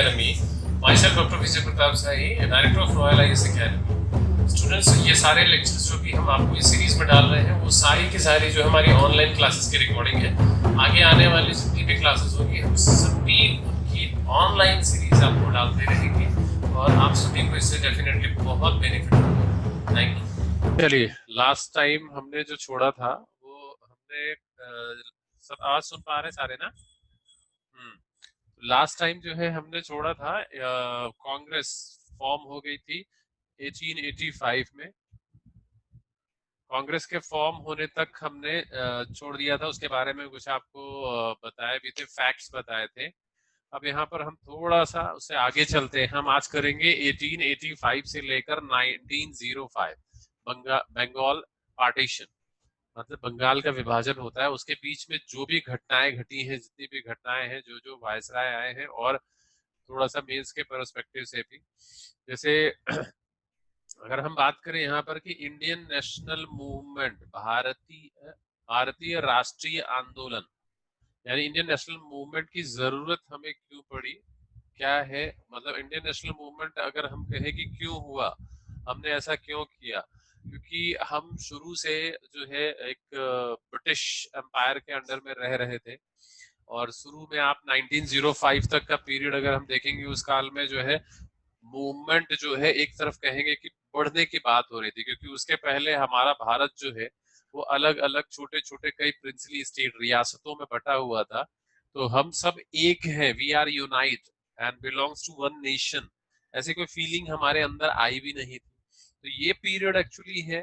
Academy. Myself, Dr. Vijay Pratap Sahi, Director of Royal IAS Academy. Students, ये सारे lectures जो भी हम आपको इस सीरीज में डाल रहे हैं वो सारी की सारी जो हमारी ऑनलाइन क्लासेस की रिकॉर्डिंग है। आगे आने वाली जितनी भी क्लासेस होगी हम सभी की ऑनलाइन सीरीज आपको डालते रहेंगे और आप सभी को इससे डेफिनेटली बहुत बेनिफिट होगा। Thank you. चलिए, लास्ट टाइम हमने जो छोड़ा था वो हमने सब आज सुन पा रहे सारे ना? लास्ट टाइम जो है हमने छोड़ा था कांग्रेस फॉर्म हो गई थी 1885 में। कांग्रेस के फॉर्म होने तक हमने छोड़ दिया था, उसके बारे में कुछ आपको बताए भी थे, फैक्ट्स बताए थे। अब यहाँ पर हम थोड़ा सा उससे आगे चलते हैं। हम आज करेंगे 1885 से लेकर 1905 बंगाल पार्टीशन, मतलब बंगाल का विभाजन होता है, उसके बीच में जो भी घटनाएं घटी हैं, जितनी भी घटनाएं हैं, जो जो वायसराय आए हैं, और थोड़ा सा मेंस के पर्सपेक्टिव से भी। जैसे अगर हम बात करें यहाँ पर कि इंडियन नेशनल मूवमेंट, भारतीय राष्ट्रीय आंदोलन, यानी इंडियन नेशनल मूवमेंट की जरूरत हमें क्यों पड़ी, क्या है मतलब इंडियन नेशनल मूवमेंट, अगर हम कहें कि क्यों हुआ, हमने ऐसा क्यों किया, क्योंकि हम शुरू से जो है एक ब्रिटिश एम्पायर के अंडर में रह रहे थे। और शुरू में आप 1905 तक का पीरियड अगर हम देखेंगे, उस काल में जो है मूवमेंट जो है एक तरफ कहेंगे कि बढ़ने की बात हो रही थी, क्योंकि उसके पहले हमारा भारत जो है वो अलग अलग छोटे छोटे कई प्रिंसली स्टेट रियासतों में बटा हुआ था। तो हम सब एक हैं, we are unite and belongs to one nation, ऐसी कोई फीलिंग हमारे अंदर आई भी नहीं थी। तो ये पीरियड एक्चुअली है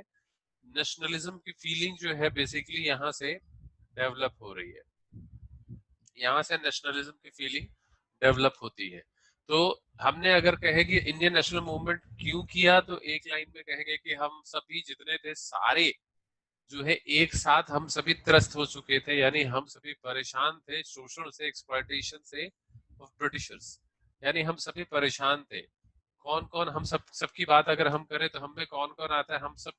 नेशनलिज्म की फीलिंग जो है बेसिकली यहाँ से डेवलप हो रही है, यहाँ से नेशनलिज्म की फीलिंग डेवलप होती है। तो हमने अगर कहे कि इंडियन नेशनल मूवमेंट क्यों किया, तो एक लाइन में कहेंगे कि हम सभी जितने थे सारे जो है एक साथ हम सभी त्रस्त हो चुके थे, यानी हम सभी परेशान थे शोषण से, एक्सप्लॉयटेशन से ऑफ ब्रिटिशर्स, यानी हम सभी परेशान थे। कौन कौन, हम सबकी बात अगर हम करें तो हम में कौन कौन आता है, हम सब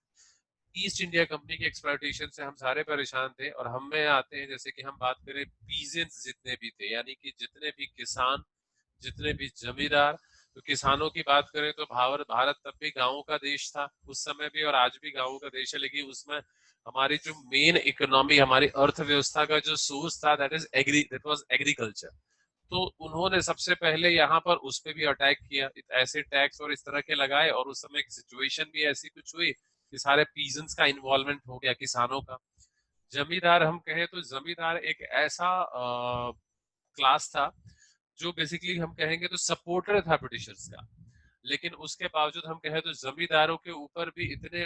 ईस्ट इंडिया कंपनी के एक्सप्लॉयटेशन से हम सारे परेशान थे। और हम में आते हैं, जैसे कि हम बात करें पीजेंट्स जितने भी थे, यानी कि जितने भी किसान, जितने भी जमींदार। तो किसानों की बात करें तो भारत तब भी गांवों का देश था उस समय भी, और आज भी गांवों का देश है, लेकिन उसमें हमारी जो मेन इकोनॉमी, हमारी अर्थव्यवस्था का जो सोर्स था, दैट वाज एग्रीकल्चर। तो उन्होंने सबसे पहले यहाँ पर उस पर भी अटैक किया, ऐसे टैक्स और इस तरह के लगाए, और उस समय की सिचुएशन भी ऐसी कुछ हुई कि सारे पीजेंट्स का इन्वॉल्वमेंट हो गया, किसानों का। जमींदार हम कहें तो जमींदार एक ऐसा क्लास था जो बेसिकली हम कहेंगे तो सपोर्टर था ब्रिटिशर्स का, लेकिन उसके बावजूद हम कहें तो जमींदारों के ऊपर भी इतने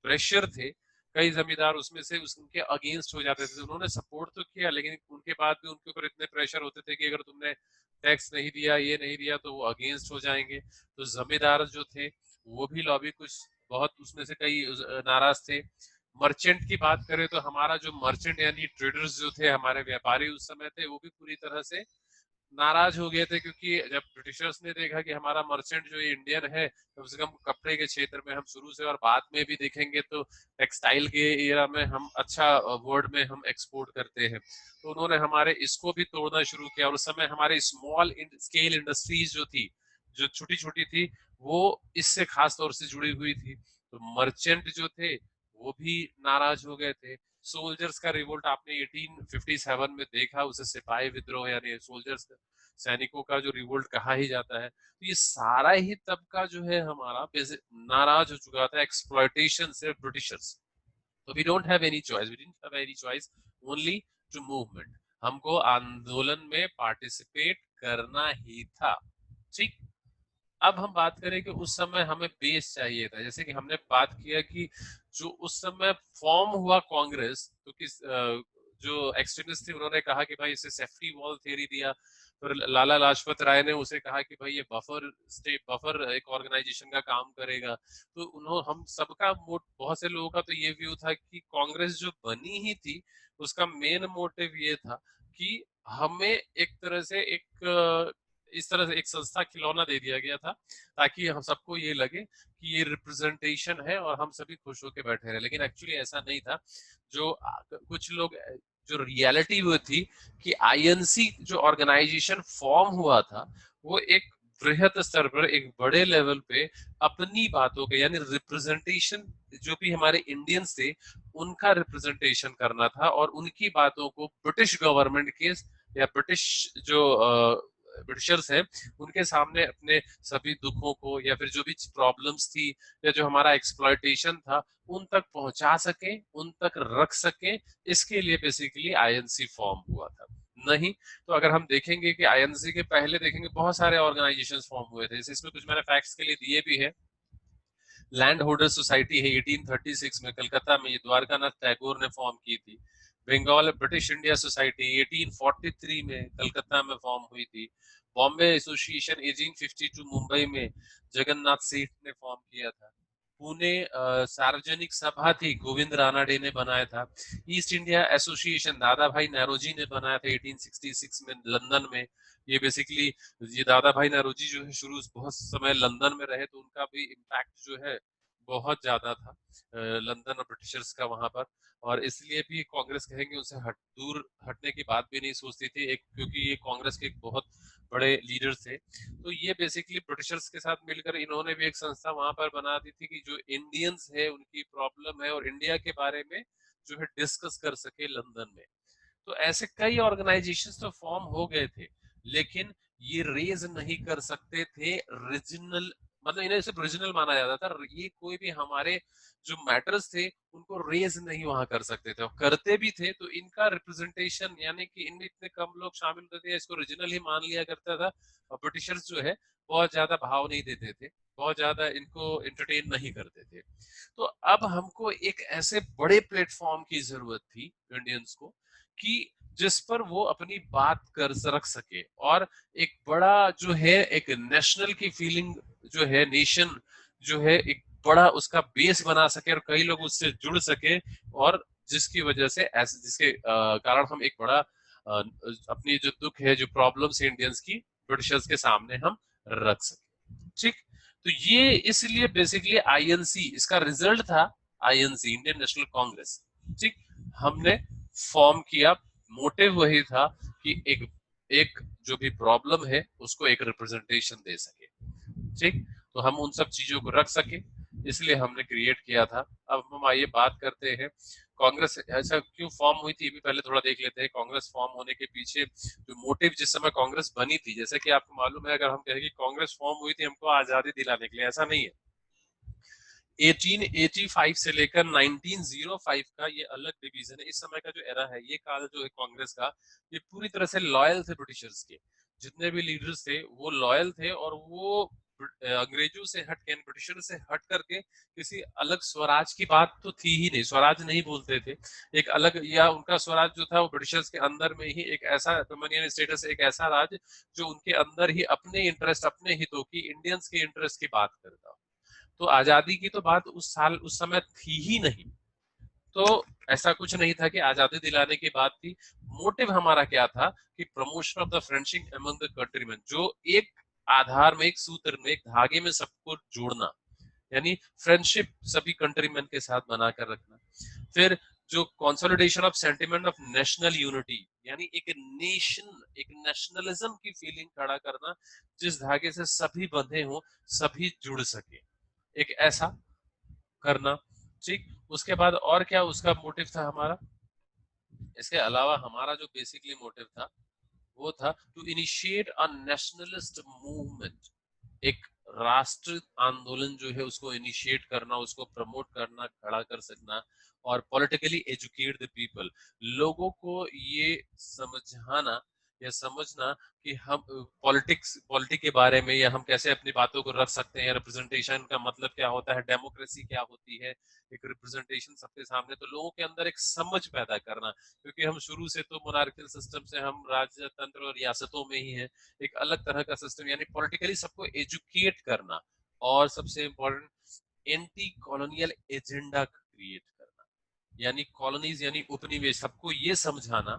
प्रेशर थे, कई जमींदार उसमें से उनके अगेंस्ट हो जाते थे। उन्होंने सपोर्ट तो किया, लेकिन उनके बाद भी उनके ऊपर इतने प्रेशर होते थे कि अगर तुमने टैक्स नहीं दिया, ये नहीं दिया, तो वो अगेंस्ट हो जाएंगे। तो जमींदार जो थे वो भी लॉबी कुछ बहुत, उसमें से कई नाराज थे। मर्चेंट की बात करें तो हमारा जो मर्चेंट यानी ट्रेडर्स जो थे, हमारे व्यापारी उस समय थे, वो भी पूरी तरह से नाराज हो गए थे, क्योंकि जब ब्रिटिशर्स ने देखा कि हमारा मर्चेंट जो ये इंडियन है, कम से कम कपड़े के क्षेत्र में हम शुरू से, और बाद में भी देखेंगे तो टेक्सटाइल के एरा में हम अच्छा वर्ड में हम एक्सपोर्ट करते हैं, तो उन्होंने हमारे इसको भी तोड़ना शुरू किया। और उस समय हमारे स्मॉल स्केल इंडस्ट्रीज जो थी, जो छोटी छोटी थी, वो इससे खास तौर से जुड़ी हुई थी। तो मर्चेंट जो थे वो भी नाराज हो गए थे। सोल्जर्स का रिवोल्ट आपने 1857 में देखा, उसे सिपाही विद्रोह यानी सोल्जर्स, सैनिकों का जो रिवोल्ट कहा ही जाता है। तो ये सारा ही तबका जो है हमारा नाराज हो चुका था एक्सप्लॉयटेशन से, ब्रिटिशर्स। तो we don't have any choice, we didn't have any choice, only to movement, हमको आंदोलन में पार्टिसिपेट करना ही था। ठीक। अब हम बात करें कि उस समय हमें बेस चाहिए था, जैसे कि हमने बात किया कि जो उस समय फॉर्म हुआ कांग्रेस, तो जो एक्सट्रीमिस्ट थे उन्होंने कहा कि भाई इसे सेफ्टी वॉल थ्योरी दिया। फिर लाला लाजपत राय ने उसे कहा कि भाई ये बफर एक ऑर्गेनाइजेशन का काम करेगा। तो उन्होंने, हम सबका बहुत से लोगों का तो ये व्यू था कि कांग्रेस जो बनी ही थी उसका मेन मोटिव ये था कि हमें एक तरह से इस तरह से एक संस्था खिलौना दे दिया गया था, ताकि हम सबको ये लगे कि ये रिप्रेजेंटेशन है और हम सभी खुश होकर बैठे रहे, लेकिन एक्चुअली ऐसा नहीं था। जो कुछ लोग जो रियलिटी वो थी कि आईएनसी जो ऑर्गेनाइजेशन फॉर्म हुआ था वो एक बृहत स्तर पर एक बड़े लेवल पे अपनी बातों के यानी रिप्रेजेंटेशन, जो भी हमारे इंडियंस थे उनका रिप्रेजेंटेशन करना था और उनकी बातों को ब्रिटिश गवर्नमेंट के या ब्रिटिश जो ब्रिटिशर्स हैं उनके सामने अपने सभी दुखों को या फिर जो भी प्रॉब्लम्स थी या जो हमारा एक्सप्लॉयटेशन था उन तक पहुंचा सके, उन तक रख सके, इसके लिए बेसिकली आईएनसी फॉर्म हुआ था। नहीं तो अगर हम देखेंगे कि आईएनसी के पहले देखेंगे बहुत सारे ऑर्गेनाइजेशंस फॉर्म हुए थे, इसमें कुछ मैंने फैक्ट्स के लिए दिए भी है। लैंड होल्डर सोसाइटी है 1836 में कलकत्ता में, ये द्वारकानाथ टैगोर ने फॉर्म की थी। बंगाल ब्रिटिश इंडिया सोसाइटी 1843 में कलकत्ता में फॉर्म हुई थी। बॉम्बे एसोसिएशन 1852 मुंबई में जगन्नाथ सेठ ने फॉर्म किया था। पुणे सार्वजनिक सभा थी, गोविंद रानाडे ने बनाया था। ईस्ट इंडिया एसोसिएशन दादा भाई नौरोजी ने बनाया था 1866 में लंदन में। ये बेसिकली ये दादा भाई नौरोजी जो है शुरू बहुत समय लंदन में रहे तो उनका भी इम्पैक्ट जो है बहुत ज्यादा था लंदन और ब्रिटिशर्स का वहां पर, और इसलिए भी कांग्रेस कहेंगे उनसे दूर हटने की बात भी नहीं सोचती थी एक, क्योंकि ये कांग्रेस के एक बहुत बड़े लीडर थे। तो ये बेसिकली ब्रिटिशर्स के साथ मिलकर इन्होंने भी एक संस्था वहां पर बना दी थी कि जो इंडियंस है उनकी प्रॉब्लम है और इंडिया के बारे में जो है डिस्कस कर सके लंदन में। तो ऐसे कई ऑर्गेनाइजेशंस तो फॉर्म हो गए थे, लेकिन ये रेज नहीं कर सकते थे रीजनल, मतलब इन्हें सिर्फ रीजनल माना जाता था। ये कोई भी हमारे जो मैटर्स थे उनको रेज नहीं वहां कर सकते थे, और करते भी थे तो इनका रिप्रेजेंटेशन यानी कि इनमें इतने कम लोग शामिल होते थे, इसको रीजनल ही मान लिया करता था। और ब्रिटिशर्स जो है बहुत ज्यादा भाव नहीं देते थे, बहुत ज्यादा इनको एंटरटेन नहीं करते थे। तो अब हमको एक ऐसे बड़े प्लेटफॉर्म की जरूरत थी इंडियंस को कि जिस पर वो अपनी बात कर रख सके, और एक बड़ा जो है एक नेशनल की फीलिंग जो है, नेशन जो है एक बड़ा उसका बेस बना सके और कई लोग उससे जुड़ सके, और जिसकी वजह से ऐसे जिसके कारण हम एक बड़ा अपनी जो दुख है जो प्रॉब्लम्स है इंडियंस की ब्रिटिशर्स के सामने हम रख सके। ठीक, तो ये इसलिए बेसिकली आईएनसी इसका रिजल्ट था, आईएनसी इंडियन नेशनल कांग्रेस। ठीक, हमने फॉर्म किया, मोटिव वही था कि एक एक जो भी प्रॉब्लम है उसको एक रिप्रेजेंटेशन दे सके। ठीक, तो हम उन सब चीजों को रख सके, इसलिए हमने क्रिएट किया था। अब हम आइए बात करते हैं कांग्रेस ऐसा क्यों फॉर्म हुई थी, ये भी पहले थोड़ा देख लेते हैं। कांग्रेस फॉर्म होने के पीछे जो मोटिव जिस समय कांग्रेस बनी थी, जैसे कि आपको मालूम है, अगर हम कहें कि कांग्रेस फॉर्म हुई थी हमको आजादी दिलाने के लिए, ऐसा नहीं है। 1885 से लेकर 1905 का ये अलग डिवीजन है। इस समय का जो एरा है, ये काल जो है कांग्रेस का, ये पूरी तरह से लॉयल थे ब्रिटिशर्स के। जितने भी लीडर्स थे वो लॉयल थे, और वो अंग्रेजों से हट के, ब्रिटिशर से हट करके किसी अलग स्वराज की बात तो थी ही नहीं, स्वराज नहीं बोलते थे। एक अलग, या उनका स्वराज जो था वो ब्रिटिशर्स के अंदर में ही एक ऐसा डोमिनियन स्टेटस, एक ऐसा राज जो उनके अंदर ही अपने इंटरेस्ट, अपने हितों की, इंडियंस के इंटरेस्ट की बात करता। तो आजादी की तो बात उस साल उस समय थी ही नहीं। तो ऐसा कुछ नहीं था कि आजादी दिलाने की बात थी। मोटिव हमारा क्या था कि promotion of the friendship among the countryman, जो एक आधार में, एक सूत्र में, एक धागे में सबको जोड़ना, यानी फ्रेंडशिप सभी कंट्रीमैन के साथ बनाकर रखना। फिर जो consolidation of sentiment of national unity, यानी एक नेशन, एक नेशनलिज्म की फीलिंग खड़ा करना, जिस धागे से सभी बंधे हों, सभी जुड़ सके, एक ऐसा करना। ठीक, उसके बाद और क्या उसका मोटिव था हमारा, इसके अलावा हमारा जो बेसिकली मोटिव था वो था to initiate a nationalist movement, एक राष्ट्र आंदोलन जो है उसको इनिशिएट करना, उसको प्रमोट करना, खड़ा कर सकना, और पॉलिटिकली एजुकेट द पीपल, लोगों को ये समझाना या समझना कि हम पॉलिटिक्स के बारे में, या हम कैसे अपनी बातों को रख सकते हैं, रिप्रेजेंटेशन का मतलब क्या होता है, डेमोक्रेसी क्या होती है, एक रिप्रेजेंटेशन सबके सामने, तो लोगों के अंदर एक समझ पैदा करना, क्योंकि हम शुरू से तो मोनार्कियल सिस्टम से, हम राजतंत्र और रियासतों में ही है, एक अलग तरह का सिस्टम, यानी पॉलिटिकली सबको एजुकेट करना, और सबसे important anti colonial agenda create करना, यानी कॉलोनीज यानी उपनिवेश, सबको ये समझाना,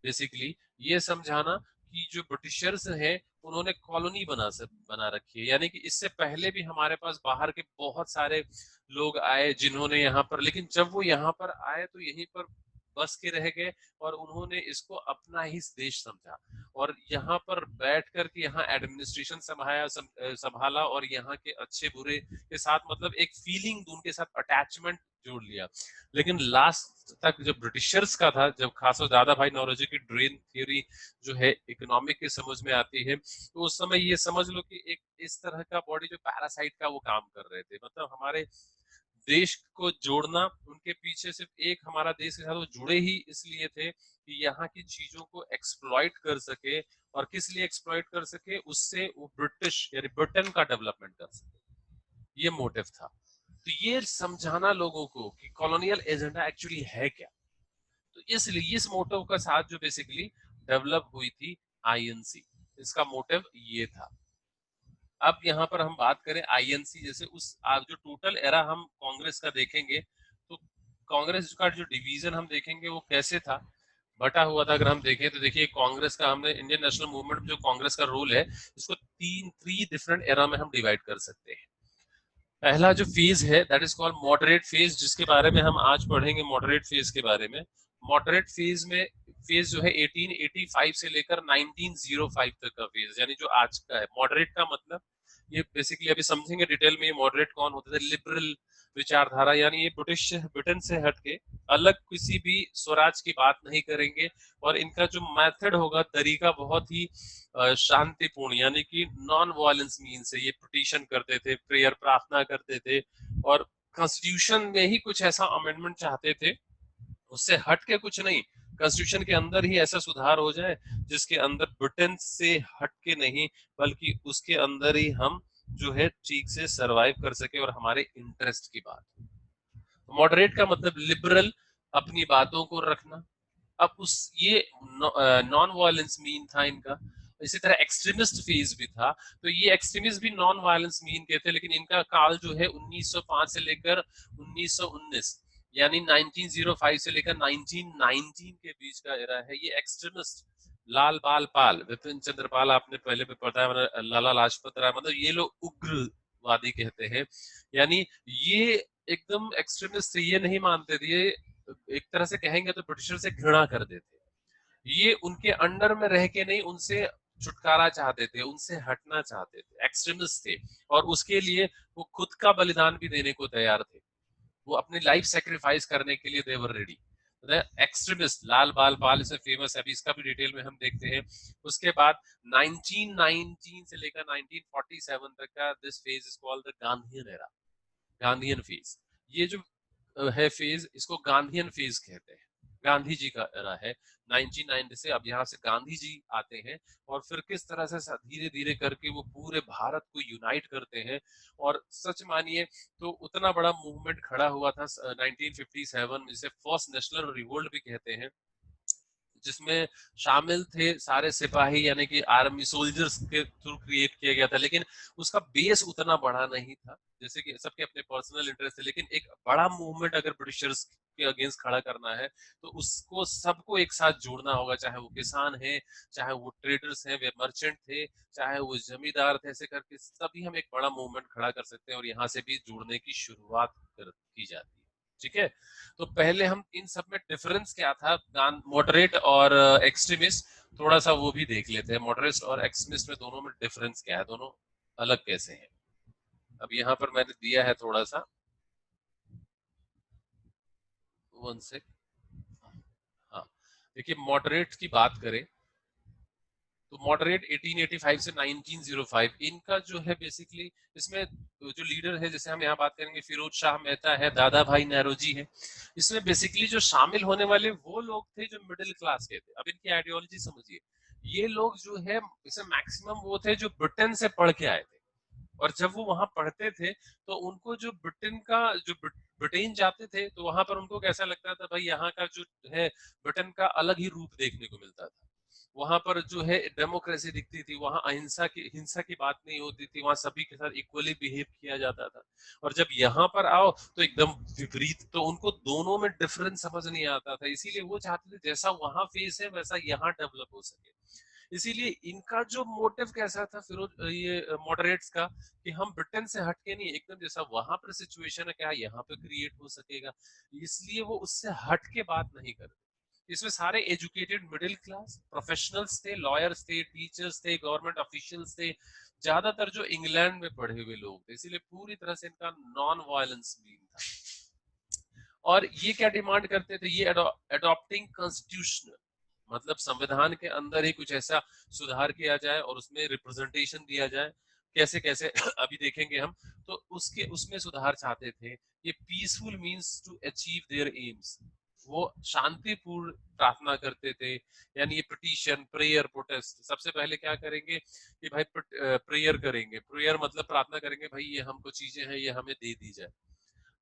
बेसिकली ये समझाना कि जो ब्रिटिशर्स हैं उन्होंने कॉलोनी बना रखी है, यानी कि इससे पहले भी हमारे पास बाहर के बहुत सारे लोग आए जिन्होंने यहाँ पर, लेकिन जब वो यहाँ पर आए तो यहीं पर बस के रह गए और उन्होंने इसको अपना ही देश समझा और यहाँ पर बैठ कर के यहाँ एडमिनिस्ट्रेशन संभाला और यहाँ के अच्छे बुरे के साथ मतलब एक फीलिंग उनके साथ अटैचमेंट जोड़ लिया। लेकिन लास्ट तक जब ब्रिटिशर्स का था, जब खासकर दादा भाई नौरोजी की ड्रेन थ्योरी जो है इकोनॉमिक के समझ में आती है, तो उस समय ये समझ लो कि एक इस तरह का बॉडी जो पैरासाइट का वो काम कर रहे थे, मतलब हमारे देश को जोड़ना, उनके पीछे सिर्फ एक हमारा देश के साथ वो जुड़े ही इसलिए थे कि यहाँ की चीजों को एक्सप्लॉइट कर सके और किस लिए एक्सप्लॉइट कर सके, उससे वो ब्रिटिश यानी ब्रिटेन का डेवलपमेंट कर सके, ये मोटिव था। तो ये समझाना लोगों को कि कॉलोनियल एजेंडा एक्चुअली है क्या, तो इसलिए इस मोटिव के साथ जो बेसिकली डेवलप हुई थी आईएनसी, इसका मोटिव ये था। अब यहाँ पर हम बात करें आईएनसी, जैसे उस आप जो टोटल एरा हम कांग्रेस का देखेंगे तो कांग्रेस का जो डिवीजन हम देखेंगे वो कैसे था, बटा हुआ था। अगर हम देखें तो देखिए कांग्रेस का, हमने इंडियन नेशनल मूवमेंट जो कांग्रेस का रोल है इसको थ्री डिफरेंट एरा में हम डिवाइड कर सकते हैं। पहला जो फेज है that is called moderate phase, जिसके बारे में हम आज पढ़ेंगे मॉडरेट फेज के बारे में। मॉडरेट फेज में फेज जो है 1885 से लेकर 1905 तक का फेज, यानी जो आज का है। मॉडरेट का मतलब ये बेसिकली अभी समझेंगे डिटेल में, ये मॉडरेट कौन होते थे, लिबरल विचारधारा, यानी ये ब्रिटेन से हटके अलग किसी भी स्वराज की बात नहीं करेंगे और इनका जो मेथड होगा, तरीका बहुत ही शांतिपूर्ण, यानी कि नॉन वायलेंस मीन से ये पिटीशन करते थे, प्रेयर प्रार्थना करते थे और कॉन्स्टिट्यूशन में ही कुछ ऐसा अमेंडमेंट चाहते थे, उससे हट के कुछ नहीं, कॉन्स्टिट्यूशन के अंदर ही ऐसा सुधार हो जाए जिसके अंदर ब्रिटेन से हट के नहीं बल्कि उसके अंदर ही हम जो है ठीक से सरवाइव कर सके और हमारे इंटरेस्ट की बात। मॉडरेट का मतलब लिबरल, अपनी बातों को रखना। अब उस ये नॉन वायलेंस मीन था इनका। इसी तरह एक्सट्रीमिस्ट फेज भी था, तो ये एक्सट्रीमिस्ट भी नॉन वायलेंस मीन के थे, लेकिन इनका काल जो है 1905 से लेकर 1919, यानी 1905 से लेकर 1919 के बीच का एरा है। ये एक्सट्रीमिस्ट लाल बाल पाल, विपिन चंद्र पाल आपने पहले भी पढ़ा है, लाला लाजपत राय, मतलब ये लोग उग्रवादी कहते हैं, यानी ये एकदम एक्सट्रीमिस्ट थे, ये नहीं मानते थे, ये एक तरह से कहेंगे तो ब्रिटिशर से घृणा कर देते, ये उनके अंडर में रह के नहीं, उनसे छुटकारा चाहते थे, उनसे हटना चाहते थे, एक्सट्रीमिस्ट थे और उसके लिए वो खुद का बलिदान भी देने को तैयार थे, वो अपनी लाइफ सेक्रीफाइस करने के लिए देवर रेडी। एक्सट्रीमिस्ट लाल बाल पाल से फेमस है, अभी इसका भी डिटेल में हम देखते हैं। उसके बाद 1919 से लेकर 1947 तक का this phase is called the Gandhian era, Gandhian phase. ये जो है फेज, इसको गांधीयन फेज कहते हैं, गांधी जी का एरा है 1990 से। अब यहाँ से गांधी जी आते हैं और फिर किस तरह से धीरे धीरे करके वो पूरे भारत को यूनाइट करते हैं, और सच मानिए तो उतना बड़ा मूवमेंट खड़ा हुआ था 1957, जिसे फर्स्ट नेशनल रिवोल्ट भी कहते हैं, जिसमें शामिल थे सारे सिपाही, यानी कि आर्मी सोल्जर्स के थ्रू क्रिएट किया गया था, लेकिन उसका बेस उतना बड़ा नहीं था, जैसे कि सबके अपने पर्सनल इंटरेस्ट थे, लेकिन एक बड़ा मूवमेंट अगर ब्रिटिशर्स के अगेंस्ट खड़ा करना है तो उसको सबको एक साथ जोड़ना होगा, चाहे वो किसान है, चाहे वो ट्रेडर्स हैं, वे मर्चेंट थे, चाहे वो जमींदार थे, ऐसे करके सभी हम एक बड़ा मूवमेंट खड़ा कर सकते हैं और यहाँ से भी जुड़ने की शुरुआत की जाती है। ठीक है, तो पहले हम इन सब में डिफरेंस क्या था मॉडरेट और एक्सट्रीमिस्ट, थोड़ा सा वो भी देख लेते हैं, मॉडरेट और एक्सट्रीमिस्ट में दोनों में डिफरेंस क्या है, दोनों अलग कैसे हैं। अब यहाँ पर मैंने दिया है थोड़ा सा, वन सेक। हाँ, देखिए मॉडरेट की बात करें तो मॉडरेट 1885 से 1905, इनका जो है बेसिकली इसमें जो लीडर है, जैसे हम यहाँ बात करेंगे फिरोज शाह मेहता है, दादा भाई नेहरूजी है, इसमें बेसिकली जो शामिल होने वाले वो लोग थे जो मिडिल क्लास के थे। अब इनकी आइडियोलॉजी समझिए, ये लोग जो है इसे मैक्सिमम वो थे जो ब्रिटेन से पढ़ के आए थे, और जब वो वहां पढ़ते थे तो उनको जो ब्रिटेन का जो ब्रिटेन जाते थे तो वहां पर उनको कैसा लगता था, भाई यहाँ का जो है ब्रिटेन का अलग ही रूप देखने को मिलता था, वहां पर जो है डेमोक्रेसी दिखती थी, वहां अहिंसा की हिंसा की बात नहीं होती थी, वहां सभी के साथ इक्वली बिहेव किया जाता था। और जब यहाँ पर आओ तो एकदम विपरीत, तो उनको दोनों में डिफरेंस समझ नहीं आता था, इसीलिए वो चाहते थे जैसा वहां फेस है वैसा यहाँ डेवलप हो सके। इसीलिए इनका जो मोटिव कैसा था फिरोज ये मॉडरेट्स का, कि हम ब्रिटेन से हटके नहीं, एकदम जैसा वहां पर सिचुएशन है क्या यहाँ पे क्रिएट हो सकेगा, इसलिए वो उससे हट के बात नहीं करते। इसमें सारे एजुकेटेड मिडिल क्लास प्रोफेशनल्स थे, लॉयर्स थे, टीचर्स थे, गवर्नमेंट ऑफिशियल्स थे, ज्यादातर जो इंग्लैंड में पढ़े हुए लोग थे, इसीलिए पूरी तरह से इनका नॉन वायलेंस मीन था। और ये क्या डिमांड करते थे, ये अडॉप्टिंग कॉन्स्टिट्यूशन, मतलब संविधान के अंदर ही कुछ ऐसा सुधार किया जाए और उसमें रिप्रेजेंटेशन दिया जाए, कैसे कैसे अभी देखेंगे हम। तो उसके उसमें सुधार चाहते थे। ये peaceful means to achieve their aims, वो शांतिपूर्ण प्रार्थना करते थे। यानी ये पिटीशन, प्रेयर, प्रोटेस्ट, सबसे पहले क्या करेंगे कि भाई प्रेयर करेंगे। प्रेयर मतलब प्रार्थना करेंगे, भाई ये हमको चीजें हैं ये हमें दे दी जाए।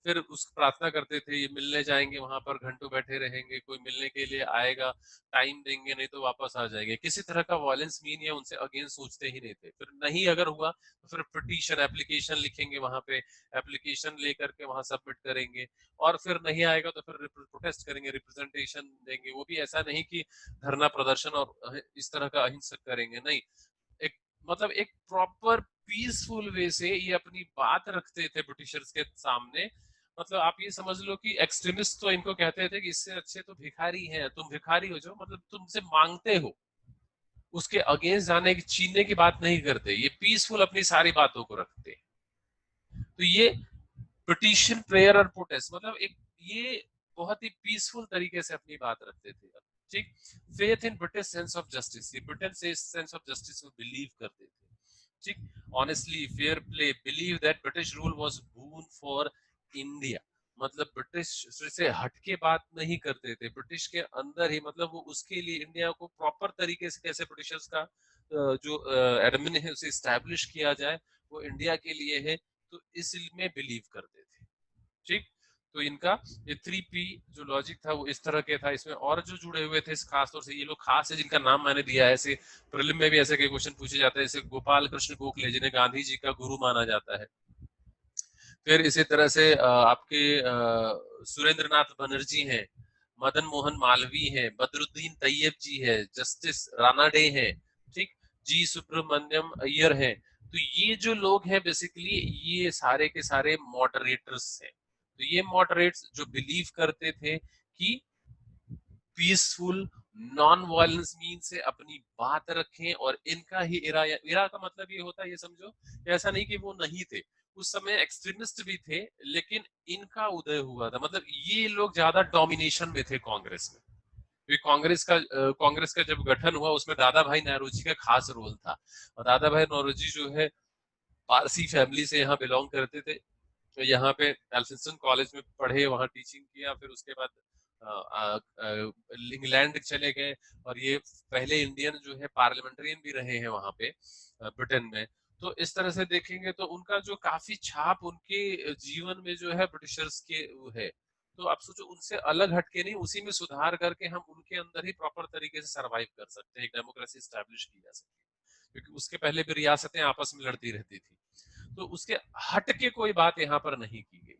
फिर उस प्रार्थना करते थे, ये मिलने जाएंगे, वहां पर घंटों बैठे रहेंगे, कोई मिलने के लिए आएगा, टाइम देंगे, नहीं तो वापस आ जाएंगे। किसी तरह का वायलेंस मीन या उनसे अगेंस्ट सोचते ही नहीं थे। फिर नहीं अगर हुआ तो फिर पिटीशन, एप्लीकेशन लिखेंगे, वहां पे एप्लीकेशन लेकर के वहां सबमिट करेंगे। और फिर नहीं आएगा तो फिर प्रोटेस्ट करेंगे, रिप्रेजेंटेशन देंगे। वो भी ऐसा नहीं कि धरना प्रदर्शन और इस तरह का अहिंसक करेंगे, नहीं। एक मतलब एक प्रॉपर पीसफुल वे से ये अपनी बात रखते थे ब्रिटिशर्स के सामने। मतलब आप ये समझ लो कि एक्सट्रीमिस्ट तो इनको कहते थे कि इससे अच्छे तो भिखारी हैं, तुम भिखारी हो, जो मतलब तुमसे मांगते हो, उसके अगेंस्ट जाने की, छीनने की बात नहीं करते। ये पीसफुल अपनी सारी बातों को रखते। तो ये पिटीशन, प्रेयर और प्रोटेस्ट, मतलब एक ये बहुत ही पीसफुल तरीके से अपनी बात रखते थे। ठीक। Faith in British sense of justice, ये ब्रिटेन से सेंस ऑफ जस्टिस में बिलीव करते थे। ठीक। Honestly, fair play, believe that British rule was boon for India, मतलब ब्रिटिश से हटके बात नहीं करते थे, ब्रिटिश के अंदर ही, मतलब वो उसके लिए इंडिया को प्रॉपर तरीके से कैसे ब्रिटिशर्स का जो एडमिन है उसे स्टैब्लिश किया जाए, वो इंडिया के लिए है, तो इसमें बिलीव करते थे। ठीक। तो इनका ये 3P जो लॉजिक था वो इस तरह के था। इसमें और जो जुड़े हुए थे खास तौर से ये लोग खास है जिनका नाम मैंने दिया है, ऐसे प्रीलिम में भी ऐसे के क्वेश्चन पूछे जाते हैं, जैसे गोपाल कृष्ण गोखले जिन्हें गांधी जी का गुरु माना जाता है। फिर इसी तरह से आपके सुरेंद्र नाथ बनर्जी हैं, मदन मोहन मालवीय हैं, बदरुद्दीन तैयब जी है, जस्टिस रानाडे हैं, ठीक, जी सुब्रमण्यम अय्यर हैं। तो ये जो लोग हैं बेसिकली ये सारे के सारे मॉडरेटर्स हैं। तो ये मॉडरेट्स जो बिलीव करते थे कि पीसफुल नॉन वायलेंस मीन से अपनी बात रखें, और इनका ही इरा का मतलब ये होता है, ये समझो ऐसा नहीं कि वो नहीं थे, उस समय एक्सट्रीमिस्ट भी थे, लेकिन इनका उदय हुआ था, मतलब ये लोग ज्यादा डोमिनेशन में थे कांग्रेस में। क्योंकि कांग्रेस का जब गठन हुआ उसमें दादा भाई नौरोजी का खास रोल था। और दादा भाई नौरोजी जो है पारसी फैमिली से यहाँ बिलोंग करते थे। तो यहाँ पे एल्फिंस्टन कॉलेज में पढ़े, वहाँ टीचिंग किया, फिर उसके बाद इंग्लैंड चले गए। और ये पहले इंडियन जो है पार्लियामेंटेरियन भी रहे हैं वहाँ पे ब्रिटेन में। तो इस तरह से देखेंगे तो उनका जो काफी छाप उनके जीवन में जो है ब्रिटिशर्स के वो है। तो आप सोचो उनसे अलग हटके नहीं, उसी में सुधार करके हम उनके अंदर ही प्रॉपर तरीके से सरवाइव कर सकते हैं, एक डेमोक्रेसी स्टैब्लिश की जा सकती है। क्योंकि उसके पहले भी रियासतें आपस में लड़ती रहती थी, तो उसके हट के कोई बात यहाँ पर नहीं की गई।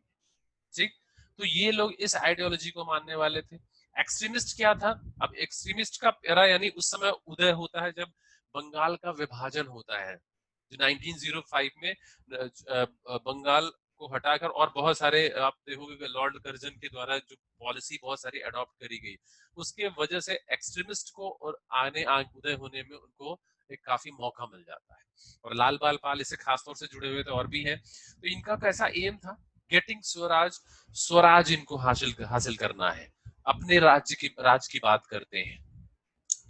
ठीक। तो ये लोग इस आइडियोलॉजी को मानने वाले थे। एक्सट्रीमिस्ट क्या था, अब एक्सट्रीमिस्ट का एरा यानी उस समय उदय होता है जब बंगाल का विभाजन होता है, जो 1905 में बंगाल को हटाकर और बहुत सारे आप देखोगे लॉर्ड कर्जन के द्वारा जो पॉलिसी बहुत सारी अडॉप्ट करी गई, उसके वजह से एक्सट्रीमिस्ट को और उदय होने में उनको एक काफी मौका मिल जाता है। और लाल बाल पाल इससे खासतौर से जुड़े हुए थे और भी हैं। तो इनका कैसा एम था, गेटिंग स्वराज, स्वराज इनको हासिल करना है, अपने राज की बात करते हैं।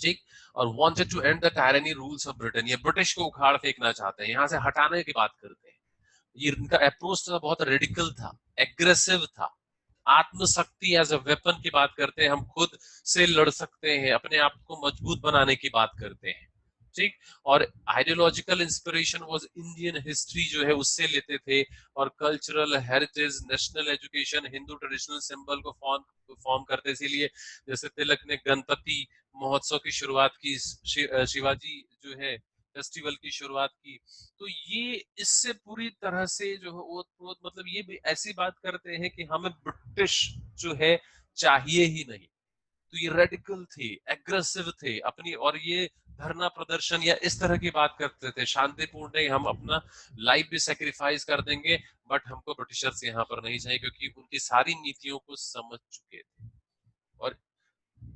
ठीक। और wanted to end the tyranny rules of Britain, ये ब्रिटिश को उखाड़ फेंकना चाहते हैं, यहाँ से हटाने की बात करते हैं। ये इनका अप्रोच था बहुत रेडिकल था, एग्रेसिव था। आत्मशक्ति एज अ वेपन की बात करते हैं, हम खुद से लड़ सकते हैं, अपने आप को मजबूत बनाने की बात करते हैं। ठीक। और ideological inspiration was Indian history जो है उससे लेते थे, और cultural heritage, national education, Hindu traditional symbol को फॉर्म करते, इसीलिए जैसे तिलक ने गणपति महोत्सव की शुरुआत की, शिवाजी जो है फेस्टिवल की शुरुआत की। तो ये इससे पूरी तरह से जो है वो मतलब ये भी ऐसी बात करते हैं कि हमें ब्रिटिश जो है चाहिए ही नहीं। तो ये रेडिकल थे, एग्रेसिव थे अपनी, और ये धरना प्रदर्शन या इस तरह की बात करते थे, शांतिपूर्ण नहीं, हम अपना लाइफ भी सेक्रीफाइस कर देंगे, बट हमको ब्रिटिशर्स यहाँ पर नहीं चाहिए, क्योंकि उनकी सारी नीतियों को समझ चुके थे। और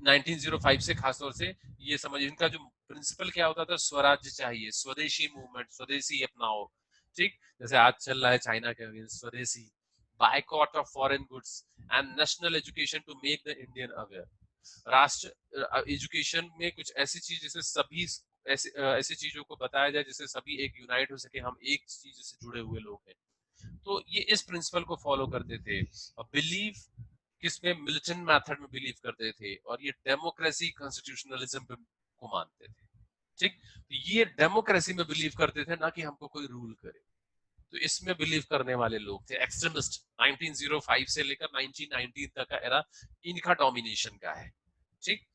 1905 से खासतौर से ये समझ, इनका जो प्रिंसिपल क्या होता था, स्वराज्य चाहिए, स्वदेशी मूवमेंट, स्वदेशी अपनाओ, ठीक, जैसे आज चल रहा है चाइना के अगेंस्ट, swadeshi, boycott of foreign goods and national education to make the Indian aware. राष्ट्र एजुकेशन में कुछ ऐसी चीज जिससे सभी ऐसी चीजों को बताया जाए जिससे सभी एक यूनाइट हो सके, हम एक चीज से जुड़े हुए लोग हैं। तो ये इस प्रिंसिपल को फॉलो करते थे। बिलीव किसमें, मिलिटेंट मेथड में बिलीव करते थे, और ये डेमोक्रेसी कॉन्स्टिट्यूशनलिज्म को मानते थे, ठीक। तो ये डेमोक्रेसी में बिलीव करते थे, ना कि हमको कोई रूल करे। तो इसमें बिलीव करने वाले लोग थे एक्सट्रीमिस्ट। 1905 से लेकर 1919 तक का एरा इनका डोमिनेशन का है, ठीक।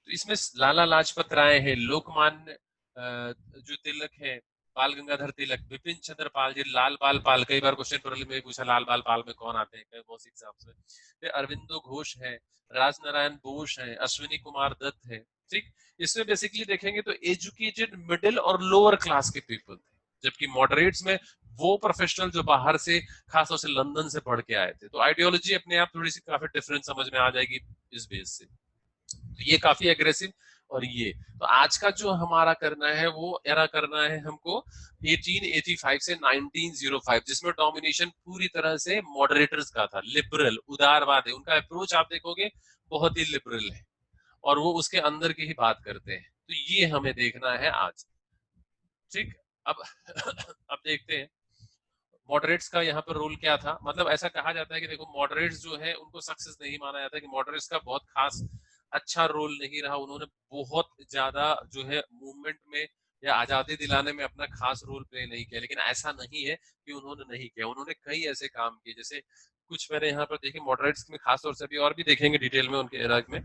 तो इसमें लाला लाजपत राय है, लोकमान्य जो तिलक है, बाल गंगाधर तिलक, बिपिन चंद्र पाल जी, लाल बाल पाल, कई बार क्वेश्चन प्रीलिम में पूछा लाल बाल पाल में कौन आते हैं, कई बहुत एग्जाम्स में। फिर अरविंदो घोष है, राजनारायण बोस है, अश्विनी कुमार दत्त है, ठीक। इसमें बेसिकली देखेंगे तो एजुकेटेड मिडिल और लोअर क्लास के पीपल थे, जबकि मॉडरेट्स में वो प्रोफेशनल जो बाहर से, खासतौर से लंदन से पढ़ के आए थे। तो आइडियोलॉजी अपने आप थोड़ी सी काफी डिफरेंट समझ में आ जाएगी इस बेस से। तो ये काफी एग्रेसिव। और ये तो आज का जो हमारा करना है वो एरा करना है हमको 1885 से 1905, जिसमें डोमिनेशन पूरी तरह से मॉडरेटर्स का था, लिबरल, उदारवाद है उनका अप्रोच, आप देखोगे बहुत ही लिबरल है, और वो उसके अंदर की ही बात करते हैं। तो ये हमें देखना है आज, ठीक। अब अब देखते हैं मॉडरेट्स का यहाँ पर रोल क्या था। मतलब ऐसा कहा जाता है कि देखो, मॉडरेट्स जो है उनको सक्सेस नहीं माना जाता, कि मॉडरेट्स का बहुत खास अच्छा रोल नहीं रहा, उन्होंने बहुत ज्यादा जो है मूवमेंट में या आजादी दिलाने में अपना खास रोल प्ले नहीं किया। लेकिन ऐसा नहीं है कि उन्होंने नहीं किया, उन्होंने कई ऐसे काम किए, जैसे कुछ मैंने यहाँ पर देखे मॉडरेट्स में, खासतौर से अभी और भी देखेंगे डिटेल में उनके एरा में।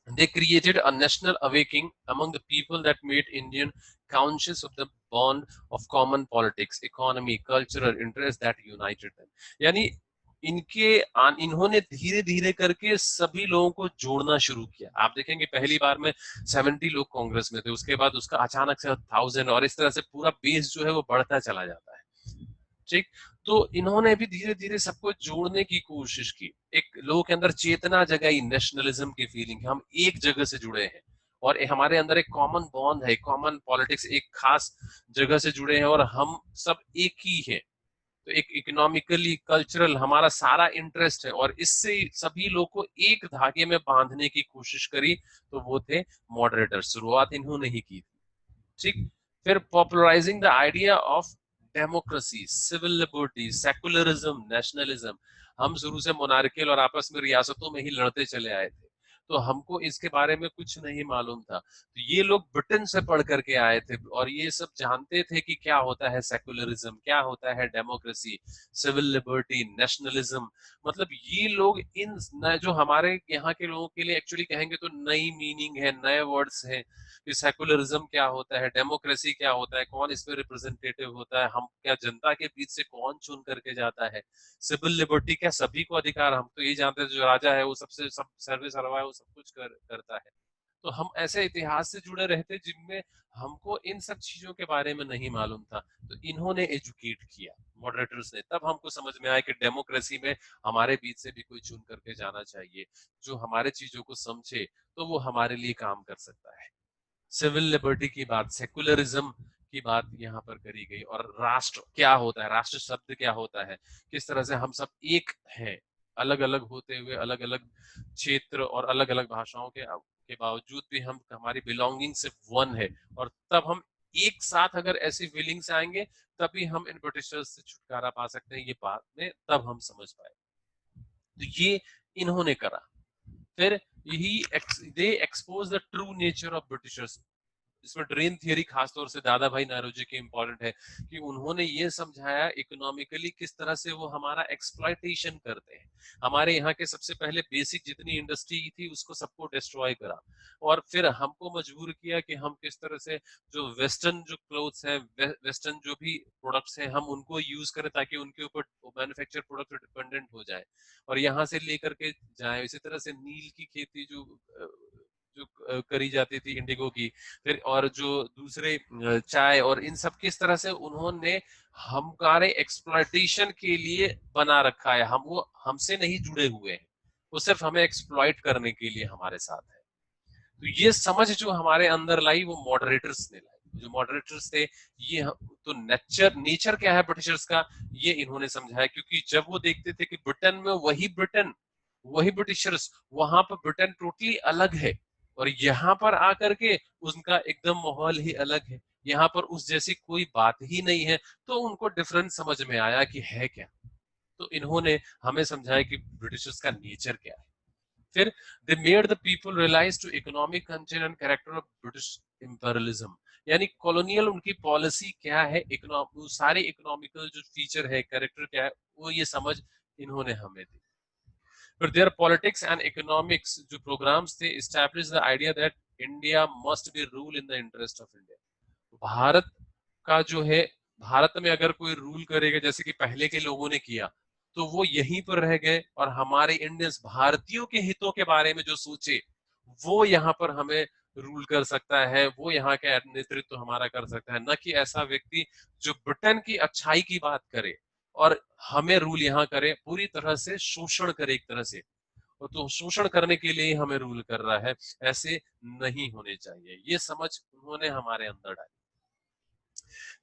They created a national awakening among the people that made Indian conscious of the bond of common politics, economy, cultural interests that united them. यानी इन्होंने धीरे धीरे करके सभी लोगों को जोड़ना शुरू किया। आप देखेंगे पहली बार में 70 लोग कांग्रेस में थे, उसके बाद उसका अचानक से 1000, और इस तरह से पूरा बेस जो है वो बढ़ता चला जाता है, ठीक। तो इन्होंने भी धीरे धीरे सबको जोड़ने की कोशिश की, एक लोगों के अंदर चेतना जगाई, नेशनलिज्म की फीलिंग, हम एक जगह से जुड़े हैं और हमारे अंदर एक कॉमन बॉन्ड है, कॉमन पॉलिटिक्स, एक खास जगह से जुड़े हैं और हम सब एक ही हैं। तो एक इकोनॉमिकली, कल्चरल हमारा सारा इंटरेस्ट है, और इससे सभी लोग को एक धागे में बांधने की कोशिश करी, तो वो थे मॉडरेटर। शुरुआत इन्होंने ही की थी, ठीक। फिर popularising the idea of democracy, civil liberty, secularism, nationalism. हम शुरू से मोनार्कियल और आपस में रियासतों में ही लड़ते चले आए थे, तो हमको इसके बारे में कुछ नहीं मालूम था। तो ये लोग ब्रिटेन से पढ़ करके आए थे और ये सब जानते थे कि क्या होता है सेकुलरिज्म, क्या होता है डेमोक्रेसी, सिविल लिबर्टी, नेशनलिज्म। मतलब ये लोग इन जो हमारे यहाँ के लोगों के लिए एक्चुअली कहेंगे तो नई मीनिंग है, नए वर्ड्स हैं कि सेकुलरिज्म क्या होता है, डेमोक्रेसी क्या होता है, कौन इसमें रिप्रेजेंटेटिव होता है, हम क्या जनता के बीच से कौन चुन करके जाता है, सिविल लिबर्टी क्या सभी को अधिकार, हम तो यही जानते हैं जो राजा है वो सबसे सब सर्वे सर्वा है, वो सब कुछ करता है। तो हम ऐसे इतिहास से जुड़े रहते जिनमें हमको इन सब चीजों के बारे में नहीं मालूम था। तो इन्होंने एजुकेट किया मॉडरेटर्स ने, तब हमको समझ में आया कि डेमोक्रेसी में हमारे बीच से भी कोई चुन करके जाना चाहिए जो हमारे चीजों को समझे, तो वो हमारे लिए काम कर सकता है। सिविल लिबर्टी की बात, सेकुलरिज्म की बात यहाँ पर करी गई, और राष्ट्र क्या होता है, राष्ट्र शब्द क्या होता है, किस तरह से हम सब एक हैं, अलग अलग होते हुए, अलग अलग क्षेत्र और अलग अलग भाषाओं के बावजूद भी हम, हमारी बिलोंगिंग सिर्फ वन है, और तब हम एक साथ अगर ऐसी फीलिंग से आएंगे तभी हम इन ब्रिटिशर्स से छुटकारा पा सकते हैं। ये बात में तब हम समझ पाए, तो ये इन्होंने करा। फिर ही they expose the true nature of Britishers. इसमें ड्रेन थियरी खासतौर से दादा भाई नौरोजी की इंपॉर्टेंट है कि उन्होंने ये समझाया इकोनॉमिकली किस तरह से वो हमारा एक्सप्लॉयटेशन करते हैं। हमारे यहाँ के सबसे पहले बेसिक जितनी इंडस्ट्री थी उसको सबको डिस्ट्रॉय करा, और फिर हमको मजबूर किया कि हम किस तरह से जो वेस्टर्न जो क्लोथ्स हैं, वेस्टर्न जो भी प्रोडक्ट्स हैं, हम उनको यूज करें ताकि उनके ऊपर मैन्युफैक्चर प्रोडक्ट डिपेंडेंट हो जाए और यहाँ से लेकर के जाए। इसी तरह से नील की खेती जो करी जाती थी, इंडिगो की, फिर और जो दूसरे चाय और इन सब किस तरह से उन्होंने हमारे एक्सप्लॉयटेशन के लिए बना रखा है। हम वो हमसे नहीं जुड़े हुए हैं, वो सिर्फ हमें एक्सप्लॉइट करने के लिए हमारे साथ है। तो ये समझ जो हमारे अंदर लाई वो मॉडरेटर्स ने लाई। जो मॉडरेटर्स थे ये तो नेचर क्या है ब्रिटिशर्स का ये इन्होंने समझाया, क्योंकि जब वो देखते थे कि ब्रिटेन में वही ब्रिटिशर्स, वहां पर ब्रिटेन टोटली अलग है और यहाँ पर आकर के उनका एकदम माहौल ही अलग है, यहाँ पर उस जैसी कोई बात ही नहीं है, तो उनको डिफरेंस समझ में आया कि है क्या। तो इन्होंने हमें समझाया कि ब्रिटिशर्स का नेचर क्या है। फिर they made the people realise to economic content and character of British imperialism, यानी कॉलोनियल उनकी पॉलिसी क्या है, सारे इकोनॉमिकल जो फीचर है, कैरेक्टर क्या है, वो ये समझ इन्होंने हमें दी। फिर देयर पॉलिटिक्स एंड इकोनॉमिक्स जो प्रोग्राम्स थे establish the idea that India must be rule in the interest of India. Bharat का जो है, भारत में अगर कोई रूल करेगा जैसे कि पहले के लोगों ने किया, तो वो यहीं पर रह गए और हमारे इंडियंस भारतीयों के हितों के बारे में जो सोचे वो यहाँ पर हमें रूल कर सकता है, वो यहाँ का नेतृत्व हमारा कर सकता है, न कि ऐसा व्यक्ति जो ब्रिटेन की अच्छाई की बात करे और हमें रूल यहाँ करे, पूरी तरह से शोषण करे एक तरह से, तो शोषण करने के लिए हमें रूल कर रहा है, ऐसे नहीं होने चाहिए। ये समझ उन्होंने हमारे अंदर डाली।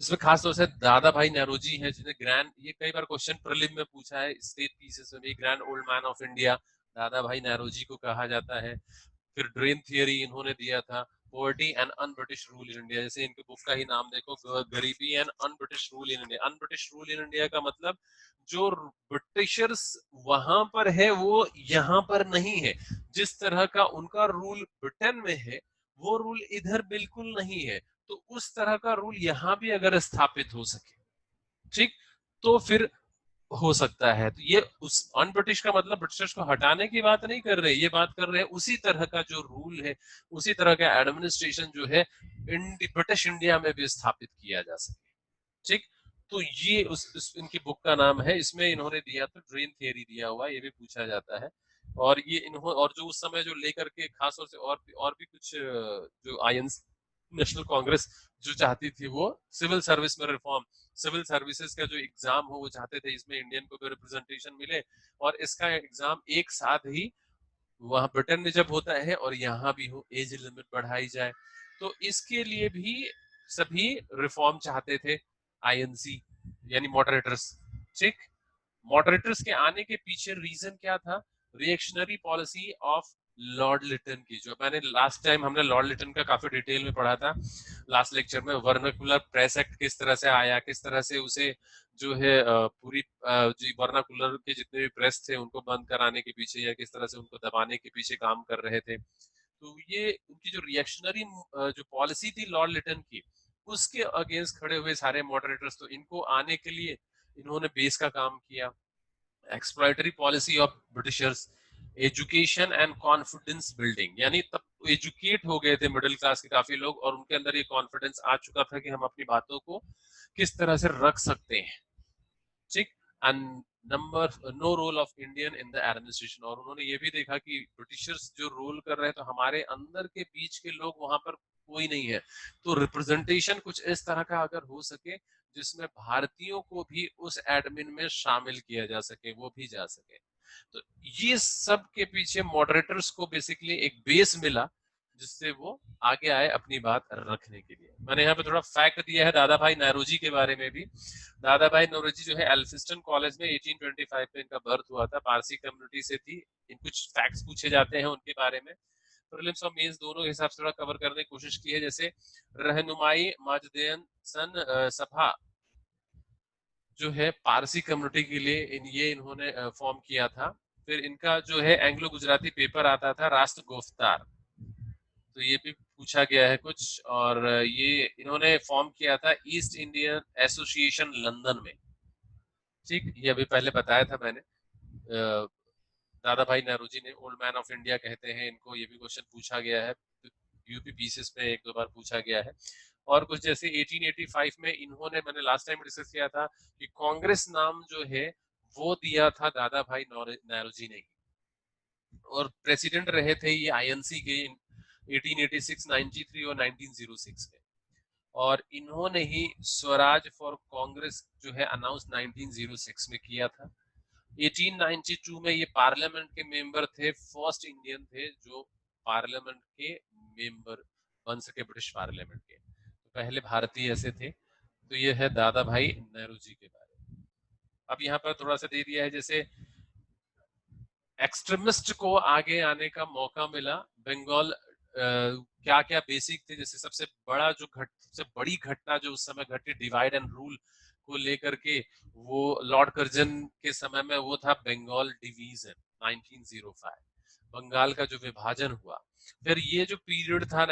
इसमें खास तौर से दादा भाई नेहरूजी हैं जिन्हें ग्रैंड, ये कई बार क्वेश्चन प्रीलिम में पूछा है स्टेट पीसेस में भी, grand old man of India दादा भाई नेहरूजी को कहा जाता है। फिर ड्रेन थियरी इन्होंने दिया था, poverty and un British rule in India, जैसे इनके बुक का ही नाम देखो, गरीबी and un British rule in India. Un British rule in India का मतलब जो ब्रिटिशर्स वहां पर है वो यहाँ पर नहीं है, जिस तरह का उनका रूल ब्रिटेन में है वो रूल इधर बिल्कुल नहीं है, तो उस तरह का रूल यहाँ भी अगर स्थापित हो सके, ठीक, तो फिर हो सकता है। तो ये उस अन ब्रिटिश का मतलब ब्रिटिशर्स को हटाने की बात नहीं कर रहे, ये बात कर रहे हैं उसी तरह का जो रूल है, उसी तरह का एडमिनिस्ट्रेशन जो है ब्रिटिश इंडिया में भी स्थापित किया जा सके, ठीक। तो ये इनकी बुक का नाम है, इसमें इन्होंने दिया तो ड्रेन थियरी दिया हुआ, ये भी पूछा जाता है। और ये इन्होंने, और जो उस समय जो लेकर के खास तौर से और भी कुछ जो आईएनसी नेशनल कांग्रेस जो चाहती थी वो सिविल सर्विस में रिफॉर्म, सिविल सर्विसेज का जो एग्जाम हो वो चाहते थे इसमें इंडियन को भी रिप्रेजेंटेशन मिले और इसका एग्जाम एक साथ ही वहां ब्रिटेन में जब होता है और यहाँ भी हो, एज लिमिट बढ़ाई जाए, तो इसके लिए भी सभी रिफॉर्म चाहते थे आईएनसी यानी मॉडरेटर्स, ठीक। मॉडरेटर्स के आने के पीछे रीजन क्या था, reactionary policy of Lord Lytton की, जो मैंने लास्ट टाइम हमने लॉर्ड लिटन का काफी डिटेल में पढ़ा था लास्ट लेक्चर में। वर्नाकुलर प्रेस एक्ट किस तरह से आया, किस तरह से उसे जो है पूरी जो वर्नाकुलर के जितने भी प्रेस थे उनको बंद कराने के पीछे या किस तरह से उनको दबाने के पीछे काम कर रहे थे। तो ये उनकी जो रिएक्शनरी जो पॉलिसी थी लॉर्ड लिटन की, उसके अगेंस्ट खड़े हुए सारे मॉडरेटर्स, तो इनको आने के लिए इन्होंने बेस का काम किया। Exploitatory policy of Britishers, education and confidence building, यानी तब एजुकेट हो गए थे मिडिल क्लास के काफी लोग और उनके अंदर ये कॉन्फिडेंस आ चुका था कि हम अपनी बातों को किस तरह से रख सकते हैं, ठीक। And number no role of Indian in the administration, और उन्होंने ये भी देखा कि ब्रिटिशर्स जो रोल कर रहे हैं तो हमारे अंदर के बीच के लोग वहां पर कोई नहीं है, तो रिप्रेजेंटेशन कुछ इस तरह का अगर हो सके जिसमें भारतीयों को भी उस एडमिन में शामिल किया जा सके, वो भी जा सके। तो ये सब के पीछे मॉडरेटर्स को बेसिकली एक बेस मिला जिससे वो आगे आए अपनी बात रखने के लिए। मैंने यहाँ पे थोड़ा फैक्ट दिया है दादा भाई नेहरूजी के बारे में भी। दादा भाई नेहरूजी जो है एल्फिस्टन कॉलेज में 1825 में इनका बर्थ हुआ था, पारसी कम्युनिटी से थी। इन कुछ फैक्ट्स पूछे जाते हैं उनके बारे में, प्रीलिम्स और मेंस दोनों के हिसाब से थोड़ा कवर करने की कोशिश की है। जैसे रहनुमाई माजदेन सन सभा जो है पारसी कम्युनिटी के लिए ये इन्होंने फॉर्म किया था। फिर इनका जो है एंग्लो गुजराती पेपर आता था राष्ट्र गोफ्तार, तो ये भी पूछा गया है कुछ। और ये इन्होंने फॉर्म किया था ईस्ट इंडियन एसोसिएशन लंदन में, ठीक। ये अभी पहले बताया था मैंने। दादा भाई नेहरूजी ने ओल्ड मैन ऑफ इंडिया कहते हैं इनको, ये भी क्वेश्चन पूछा गया है यूपी पीसीएस में, एक दो बार पूछा गया है। और कुछ जैसे 1885 में इन्होंने, मैंने लास्ट टाइम डिस्कस किया था कि कांग्रेस नाम जो है वो दिया था दादा भाई नेहरूजी ने, और प्रेसिडेंट रहे थे ये आईएनसी के 1886, 93 और 1906 में। और इन्होंने ही स्वराज फॉर कांग्रेस जो है अनाउंस 1906 में किया था। 1892 में ये पार्लियामेंट के मेंबर थे, फर्स्ट इंडियन थे जो पार्लियामेंट के मेंबर बन सके ब्रिटिश पार्लियामेंट के। तो पहले भारतीय ऐसे थे। तो ये है दादा भाई नेहरू जी के बारे में। अब यहाँ पर थोड़ा सा दे दिया है, जैसे एक्सट्रीमिस्ट को आगे आने का मौका मिला। बंगाल क्या क्या बेसिक थे, जैसे सबसे बड़ी घटना जो उस समय घटी डिवाइड एंड रूल को लेकर के, वो लॉर्ड कर्जन के समय में वो था बंगाल डिवीजन 1905, बंगाल का जो विभाजन हुआ। फिर ये जो पीरियड था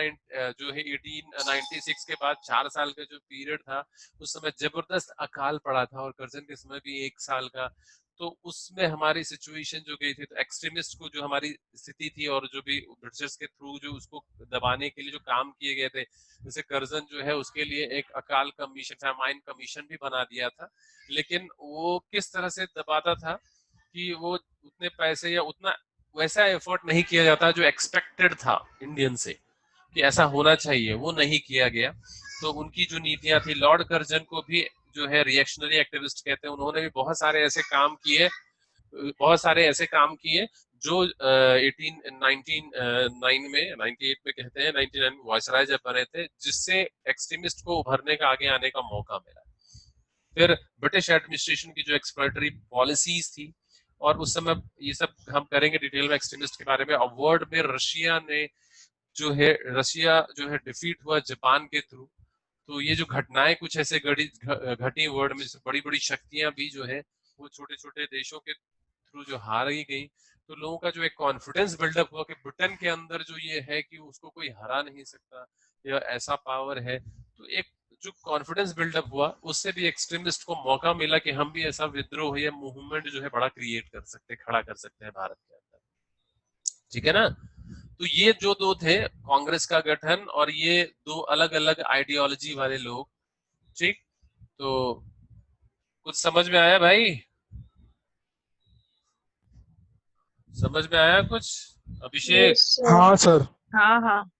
जो है 1896 के बाद 4 साल का जो पीरियड था, उस समय जबरदस्त अकाल पड़ा था, और कर्जन के समय भी 1 साल का। तो उसमें हमारी सिचुएशन जो गई थी, तो एक्सट्रीमिस्ट को जो हमारी स्थिति थी, और जो भी ब्रिटिशर्स के थ्रू जो उसको दबाने के लिए जो काम किए गए थे, जैसे कर्जन जो है उसके लिए एक अकाल कमीशन, फैमाइन कमीशन भी बना दिया था। लेकिन वो किस तरह से दबाता था कि वो उतने पैसे या उतना वैसा एफर्ट नहीं किया जाता जो एक्सपेक्टेड था इंडियन से कि ऐसा होना चाहिए, वो नहीं किया गया। तो उनकी जो नीतियां थी, लॉर्ड कर्जन को भी जो है रिएक्शनरी एक्टिविस्ट कहते हैं, उन्होंने भी बहुत सारे ऐसे काम किए जो 1899 में 98 में कहते हैं, 99 में वायसराय जब बने थे, जिससे एक्सट्रीमिस्ट को उभरने का, आगे आने का मौका मिला। फिर ब्रिटिश एडमिनिस्ट्रेशन की जो एक्सप्लोइटरी पॉलिसीज थी, और उस समय ये सब हम करेंगे डिटेल में एक्सट्रीमिस्ट के बारे में। और वर्ल्ड में रशिया जो है डिफीट हुआ जापान के थ्रू। तो ये जो घटनाएं कुछ ऐसे घटी वर्ल्ड में, बड़ी बड़ी शक्तियां भी जो है वो छोटे छोटे देशों के थ्रू जो हार ही गई। तो लोगों का जो एक कॉन्फिडेंस बिल्डअप हुआ कि ब्रिटेन के अंदर जो ये है कि उसको कोई हरा नहीं सकता, या ऐसा पावर है। तो एक जो कॉन्फिडेंस बिल्डअप हुआ, उससे भी एक्सट्रीमिस्ट को मौका मिला कि हम भी ऐसा विद्रोह या मूवमेंट जो है बड़ा क्रिएट कर सकते, खड़ा कर सकते हैं भारत के अंदर। ठीक है ना। तो ये जो दो थे, कांग्रेस का गठन और ये दो अलग अलग आइडियोलॉजी वाले लोग। ठीक। तो कुछ समझ में आया भाई? समझ में आया कुछ, अभिषेक? Yes sir. हाँ सर। हाँ हाँ।